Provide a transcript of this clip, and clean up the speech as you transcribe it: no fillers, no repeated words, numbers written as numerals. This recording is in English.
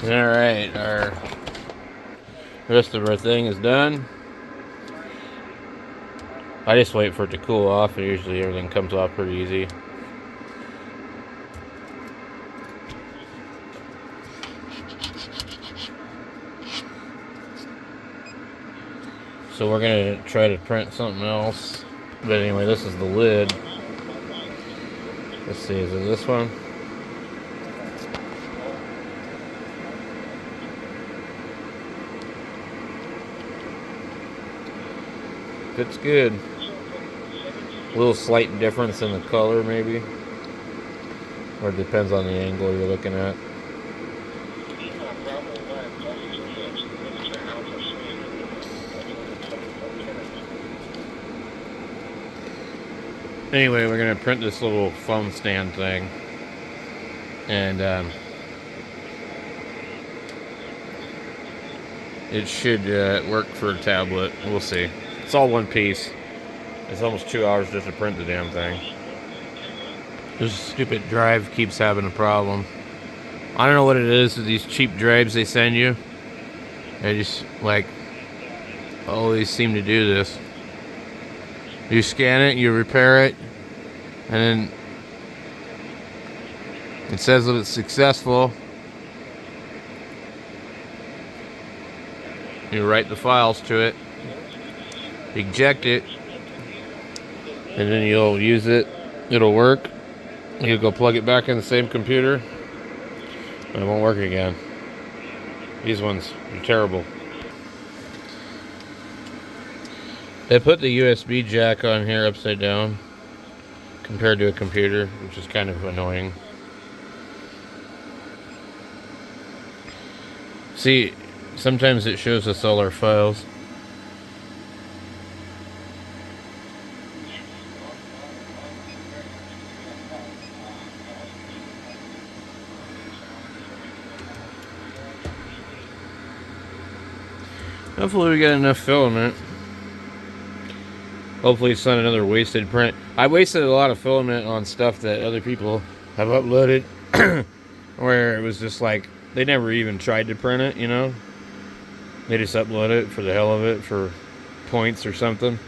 Alright, our rest of our thing is done. I just wait for it to cool off, and usually everything comes off pretty easy. So we're gonna try to print something else. But anyway, this is the lid. Let's see, is it this one? Fits good. A little slight difference in the color, maybe. Or it depends on the angle you're looking at. Anyway, we're going to print this little phone stand thing. And it should work for a tablet. We'll see. It's all one piece. It's almost 2 hours just to print the damn thing. This stupid drive keeps having a problem. I don't know what it is with these cheap drives they send you. They just, like, always seem to do this. You scan it, you repair it, and then it says that it's successful. You write the files to it, eject it, and then you'll use it. It'll work. You'll go plug it back in the same computer, and it won't work again. These ones are terrible. They put the USB jack on here upside down compared to a computer, which is kind of annoying. See, sometimes it shows us all our files. Hopefully we got enough filament. Hopefully it's not another wasted print. I wasted a lot of filament on stuff that other people have uploaded where it was just like they never even tried to print it, you know? They just upload it for the hell of it, for points or something.